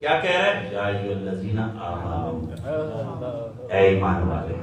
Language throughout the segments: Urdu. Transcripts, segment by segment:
کیا کہہ رہا ہے؟ یا ایھا الذین آمنوا، اے ایمان والے،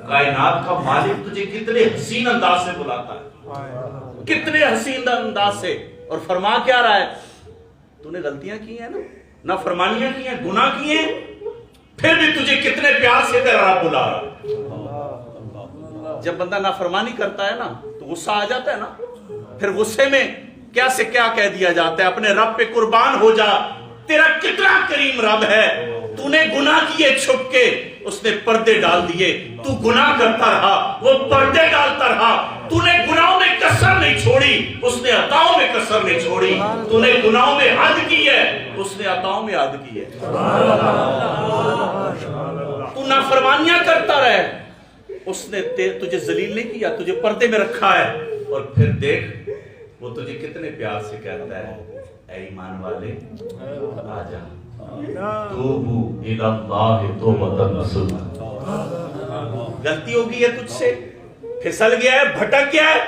کائنات کا مالک تجھے کتنے حسین انداز سے بلاتا ہے، کتنے حسین انداز سے، اور فرما کیا رہا ہے؟ تو نے غلطیاں کی ہیں نا، نافرمانیاں کی ہیں، گناہ کیے ہیں، پھر بھی تجھے کتنے پیار سے تیرا رب بلا رہا ہے۔ جب بندہ نافرمانی کرتا ہے نا تو غصہ آ جاتا ہے نا، پھر غصے میں کیا سے کیا کہہ دیا جاتا ہے، اپنے رب پہ قربان ہو جا، تیرا کتنا کریم رب ہے، تو نے گناہ کیے چھپ کے، اس نے پردے ڈال دیے، تو گناہ کرتا رہا، وہ پردے ڈالتا رہا، تو نے گناہوں میں کسر نہیں چھوڑی، اس نے عطاؤں میں کسر نہیں چھوڑی، تو نے گناہوں میں حد کی ہے، اس نے عطاؤں میں حد کی ہے۔ تو نافرمانیاں کرتا رہے، اس نے تجھے ذلیل نہیں کیا، تجھے پردے میں رکھا ہے، اور پھر دیکھ وہ تجھے کتنے پیار سے کہتا ہے، اے ایمان والے آجا، توبو الی اللہ توبۃ نصوحا۔ غلطی ہو گئی ہے تجھ سے، پھسل گیا ہے، بھٹک گیا ہے،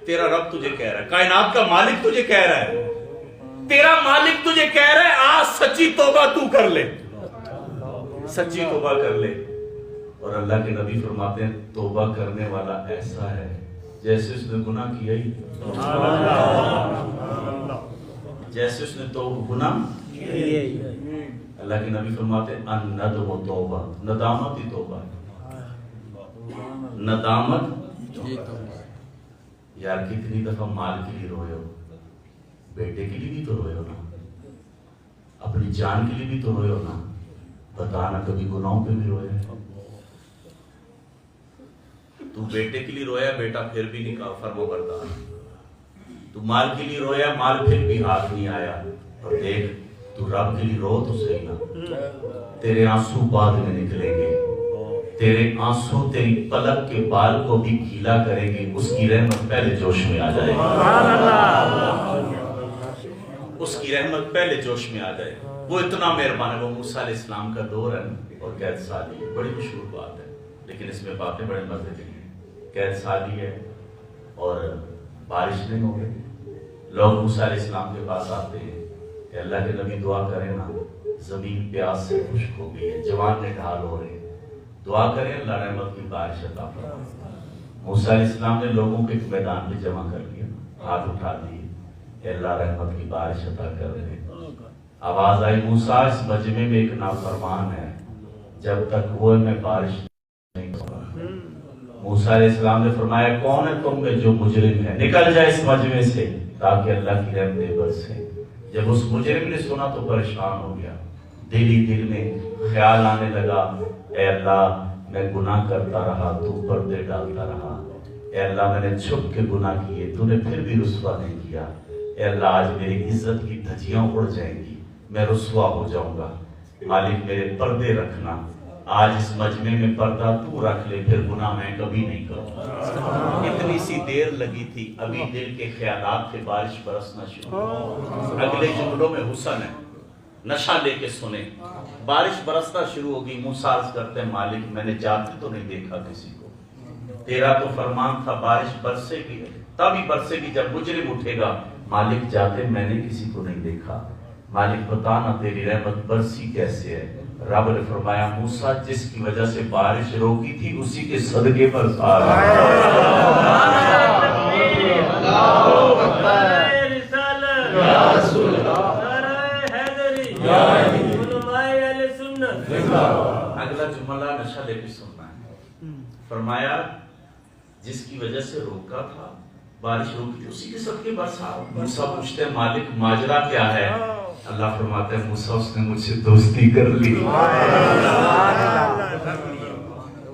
تیرا رب تجھے کہہ رہا ہے، کائنات کا مالک تجھے کہہ رہا ہے، تیرا مالک تجھے کہہ رہا ہے، آج سچی توبہ تو کر لے، سچی توبہ کر لے۔ اور اللہ کے نبی فرماتے ہیں توبہ کرنے والا ایسا ہے جیسے اس نے گناہ کیا ہی، جیسے اس نے تو گناہ کیا ہی۔ اللہ کے نبی فرماتے ہیں الندم توبہ، ندامت ہی توبہ ہے، ندامت۔ یار کتنی دفعہ مال کے لیے روئے ہو، بیٹے کے لیے بھی تو روئے ہو نا، اپنی جان کے لیے بھی تو روئے ہو نا، بتانا کبھی گناہوں پہ بھی روئے ہیں؟ تو بیٹے کے لیے رویا، بیٹا پھر بھی نہیں کہا فرما بردار، تو مال کے لیے رویا، مال پھر بھی ہاتھ نہیں آیا، اور دیکھ تو رب کے لیے رو تو صحیح نا، تیرے آنسو بعد میں نکلیں گے، تیرے آنسو تیری پلک کے بال کو بھی گیلا کریں گے، اس کی رحمت پہلے جوش میں آ جائے گی، اس کی رحمت پہلے جوش میں آ جائے گی۔ وہ اتنا مہربان ہے، وہ موسیٰ علیہ السلام کا دور ہے اور قید سالی، بڑی مشہور بات ہے، لیکن اس میں باتیں بڑے مزے کی ہیں۔ قید سالی ہے اور بارش نہیں ہو رہی، لوگ موسیٰ علیہ السلام کے پاس آتے ہیں کہ اللہ کے نبی دعا کریں نا، زمین پیاس سے خشک ہو گئی ہے، جوان نے ڈھال ہو رہے ہیں، دعا کریں اللہ رحمت کی بارش عطا فرمائے۔ موسیٰ علیہ السلام نے لوگوں کو ایک میدان پہ جمع کر لیا، ہاتھ اٹھا دیے کہ اللہ رحمت کی بارش عطا کر دے۔ آواز آئی موسیٰ اس مجمع میں ایک نافرمان ہے، جب تک وہ میں بارش نہیں کروں۔ موسیٰ علیہ السلام نے فرمایا کون ہے تم میں جو مجرم ہے، نکل جائے اس مجمع سے تاکہ اللہ کی رحمتیں برسیں۔ جب اس مجرم نے سنا تو پریشان ہو گیا، دل ہی دل میں خیال آنے لگا، اے اللہ میں گناہ کرتا رہا، تو پردے ڈالتا رہا، اے اللہ میں نے چھپ کے گناہ کیے، تو نے پھر بھی رسوا نہیں کیا، اے اللہ آج میری عزت کی دھجیاں اڑ جائیں گی، میں رسوا ہو جاؤں گا، مالک میرے پردے رکھنا، آج اس مجمع میں پردہ تو رکھ لے، پھر گناہ میں کبھی نہیں کروں۔ اتنی سی دیر لگی تھی، ابھی دل کے خیالات پہ بارش برسنا شروع، اگلے جملوں میں حسن ہے، نشہ لے کے سنیں، بارش برسنا شروع ہوگی۔ موسیٰ عرض کرتے ہیں مالک میں نے جاتے تو نہیں دیکھا کسی کو، تیرا تو فرمان تھا بارش برسے گی، تبھی برسے گی جب مجرم اٹھے گا، مالک جاتے میں نے کسی کو نہیں دیکھا، مالک بتانا تیری رحمت برسی کیسے ہے؟ رب نے فرمایا موسیٰ جس کی وجہ سے بارش روکی تھی اسی کے صدقے پر سار اگلا جملہ نشہ لے کے سننا ہے۔ فرمایا جس کی وجہ سے روکا تھا، بارش روکی تھی اسی کے صدقے پر سار۔ موسیٰ پوچھتے ہیں مالک ماجرا کیا ہے؟ اللہ فرماتے ہیں موسیٰ اس نے مجھ سے دوستی کر لی،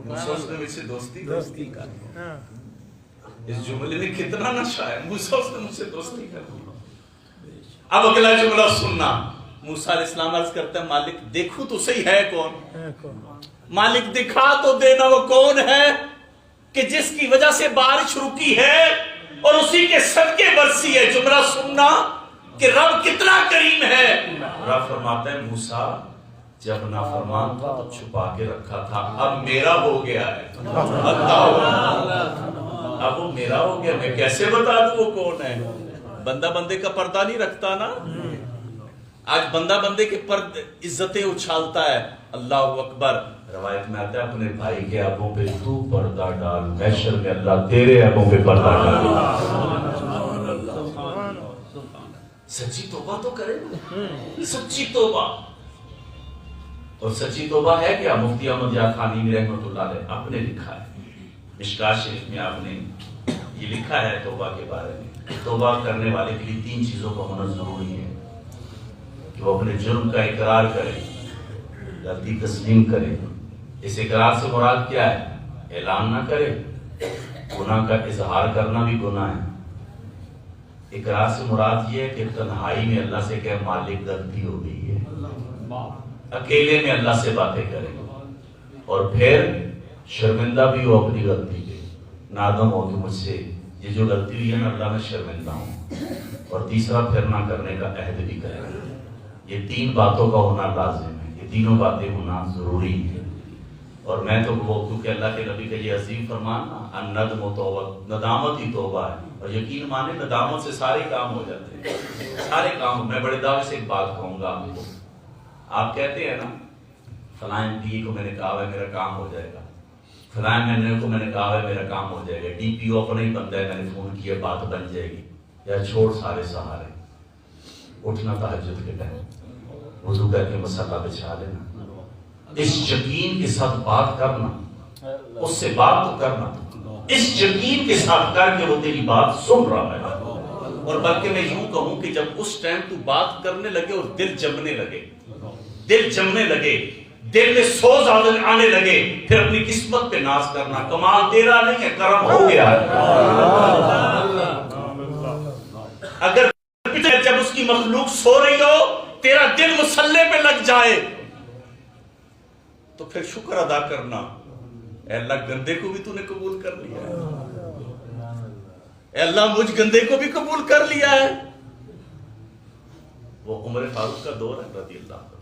موسیٰ اس نے مجھ سے دوستی کر لی۔ اس جملے میں کتنا نشہ ہے، موسیٰ اس نے مجھ سے دوستی کر لی۔ اب اگلا جملہ سننا، موسیٰ علیہ السلام عرض کرتے ہیں مالک دیکھو تو صحیح ہے کون، مالک دکھا تو دینا وہ کون ہے کہ جس کی وجہ سے بارش رکی ہے اور اسی کے صدقے برسی ہے۔ جملہ سننا کہ رب کتنا کریم ہے۔ رب فرماتا ہے موسیٰ جب نافرمان تھا تو چھپا کے رکھا تھا، اب میرا ہو گیا ہے، اب وہ میرا ہو گیا، میں کیسے بتا دوں وہ کون ہے؟ بندہ بندے کا پردہ نہیں رکھتا نا، آج بندہ بندے کے پر عزتیں اچھالتا ہے. اللہ اکبر. روایت میں آتا ہے اپنے بھائی کے عیبوں پہ تو پردہ ڈال، محشر میں اللہ تیرے عیبوں پہ پردہ ڈال. سچی توبہ تو کرے، سچی توبہ. اور سچی توبہ ہے کیا؟ مفتی احمد یار خانوی رحمۃ اللہ علیہ آپ نے لکھا ہے مشکات شریف میں، آپ نے یہ لکھا ہے توبہ کے بارے میں. توبہ کرنے والے کے لیے 3 چیزوں کا ہونا ضروری ہے کہ وہ اپنے جرم کا اقرار کرے، غلطی تسلیم کرے. اس اقرار سے مراد کیا ہے؟ اعلان نہ کرے. گناہ کا اظہار کرنا بھی گناہ ہے. اقرار سے مراد یہ ہے کہ تنہائی میں اللہ سے کہ مالک غلطی ہو گئی ہے، اکیلے میں اللہ سے باتیں کرے، اور پھر شرمندہ بھی ہو اپنی غلطی پہ، نادم ہو کہ مجھ سے یہ جو غلطی ہوئی ہے نا اللہ میں شرمندہ ہوں. اور تیسرا پھر نہ کرنے کا عہد بھی کرے. یہ 3 باتوں کا ہونا لازم ہے، یہ تینوں باتیں ہونا ضروری ہے. اور میں تو وہ کیونکہ اللہ کے نبی کا یہ عظیم فرمان الندم و توبہ، ندامت ہی توبہ ہے. اور یقین مانے ندامت سے سارے کام ہو جاتے ہیں، سارے کام. میں بڑے دعوے سے ایک بات کہوں گا آپ کو. آپ کہتے ہیں نا فلاں MP کو میں نے کہا ہے میرا کام ہو جائے گا، فلاں MLA کو میں نے کہا ہے میرا کام ہو جائے گا، DPO اپنا ہی بندہ ہے میں نے فون کیا بات بن جائے گی. یا چھوڑ سارے سہارے، اٹھنا تہجد کے ٹائم، وضو کر کے مصلی بچھا لینا، اس یقین کے ساتھ بات کرنا، اس سے بات تو کرنا، اس یقین کے ساتھ کر کے وہ تیری بات سن رہا ہے. اور بلکہ میں یوں کہوں کہ جب اس ٹائم تو بات کرنے لگے اور دل جمنے لگے، دل جمنے لگے، دل میں سوز آنے لگے، پھر اپنی قسمت پہ ناز کرنا. کمال تیرا نہیں ہے، کرم ہو گیا. اگر جب اس کی مخلوق سو رہی ہو تیرا دل مسلح پہ لگ جائے تو پھر شکر ادا کرنا، اے اللہ گندے کو بھی تو نے قبول کر لیا ہے، اے اللہ مجھ گندے کو بھی قبول کر لیا ہے. وہ عمر فاروق کا دور ہے رضی اللہ عنہ.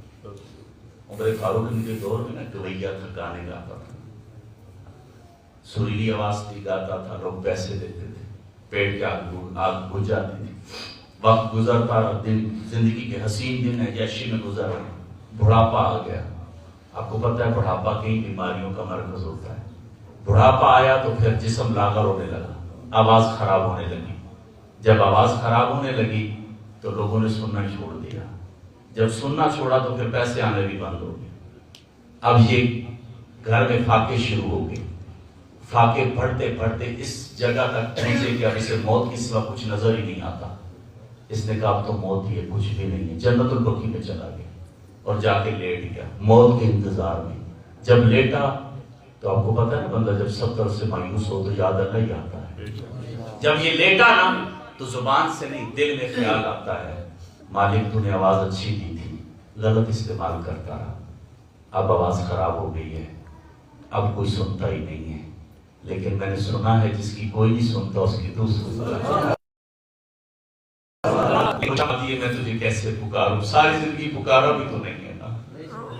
عمر فاروق کے دور میں نا گویا تھا، گانے گاتا تھا، سریلی آواز بھی گاتا تھا، لوگ پیسے دیتے تھے، پیٹ کے آگ بجھ جاتی تھی. وقت گزرتا رہا، دن زندگی کے حسین دن ہے یشی میں گزر رہے. بڑھاپا آ گیا. آپ کو پتہ ہے بڑھاپا کئی بیماریوں کا مرکز ہوتا ہے. بڑھاپا آیا تو پھر جسم لاغر ہونے لگا، آواز خراب ہونے لگی. جب آواز خراب ہونے لگی تو لوگوں نے سننا چھوڑ دیا. جب سننا چھوڑا تو پھر پیسے آنے بھی بند ہو گئے. اب یہ گھر میں فاقے شروع ہو گئے. فاقے پڑھتے پڑھتے اس جگہ تک پہنچے کہ اب اسے موت کی سوا کچھ نظر ہی نہیں آتا. اس نے کہا اب تو موت ہی ہے، کچھ بھی نہیں ہے. جنت البقیع میں چلا گیا اور جا کے لیٹ گیا موت کے انتظار میں. جب لیٹا تو آپ کو پتا ہے بندہ جب 70 سے مایوس ہو تو یاد اللہ ہی آتا ہے. جب یہ لیٹا نا تو زبان سے نہیں دل میں خیال آتا ہے مالک تو نے آواز اچھی دی تھی، غلط استعمال کرتا رہا، اب آواز خراب ہو گئی ہے، اب کوئی سنتا ہی نہیں ہے. لیکن میں نے سنا ہے جس کی کوئی نہیں سنتا اس کی تو سنتا ہے. میں تجھے کیسے پکاروں، ساری زندگی پکارا بھی تو نہیں ہے نا.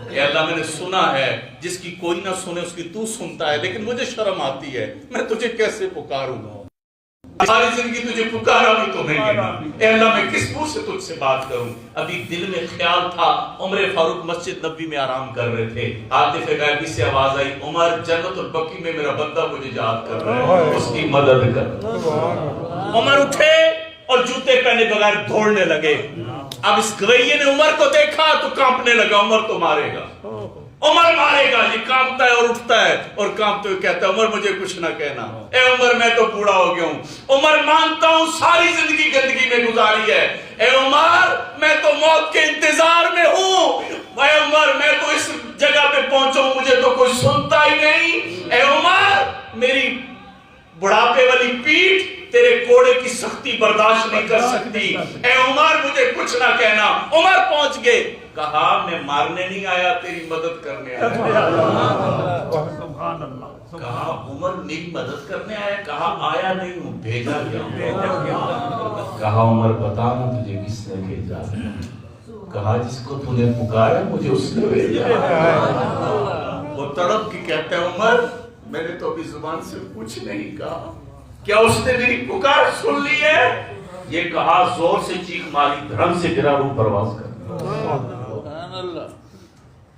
اے اللہ میں نے سنا ہے جس کی کوئی نہ سنے اس کی تو سنتا ہے، لیکن مجھے شرم آتی ہے میں تجھے کیسے پکاروں. ساری زندگی تجھے پکارا بھی تو نہیں ہے نا. اے اللہ میں کس منہ سے تجھ سے بات کروں. ابھی دل میں خیال تھا. عمر فاروق مسجد نبی میں آرام کر رہے تھے. عاطف غیبی سے آواز آئی عمر جنت البقیع میں میرا بندہ مجھے یاد کر رہا ہے، اس کی مدد کر. عمر اٹھے اور جوتے پہنے بغیر دوڑنے لگے. اب اس گویے نے عمر کو دیکھا تو کانپنے لگا. عمر تو مارے گا، عمر مارے گا. یہ کانپتا ہے اور اٹھتا ہے اور کانپتے ہوئے کہتا ہے عمر مجھے کچھ نہ کہنا. اے عمر میں تو بوڑھا ہو گیا ہوں. عمر مانتا ہوں ساری زندگی گندگی میں گزاری ہے. اے عمر میں تو موت کے انتظار میں ہوں. اے عمر میں تو اس جگہ پہ پہنچا ہوں مجھے تو کوئی سنتا ہی نہیں. اے عمر میری بڑھاپے والی پیٹھ تیرے کوڑے کی سختی برداشت نہیں کر سکتی. اے عمر مجھے کچھ نہ کہنا. عمر پہنچ گئے. کہا میں مارنے نہیں آیا تیری مدد کرنے آیا. کہا عمر میری مدد کرنے آیا. کہا آیا نہیں ہوں بھیجا گیا. کہا عمر بتا نا تجھے کس نے بھیجا. کہا جس کو تو نے پکارا مجھے اس نے بھیجا. وہ تڑپ کے کہتا ہے عمر میں نے تو ابھی زبان سے کچھ نہیں کہا، کیا اس نے میری پکار سن لی ہے؟ یہ کہا زور سے چیخ ماری، دھرم سے گرا روح پرواز کر.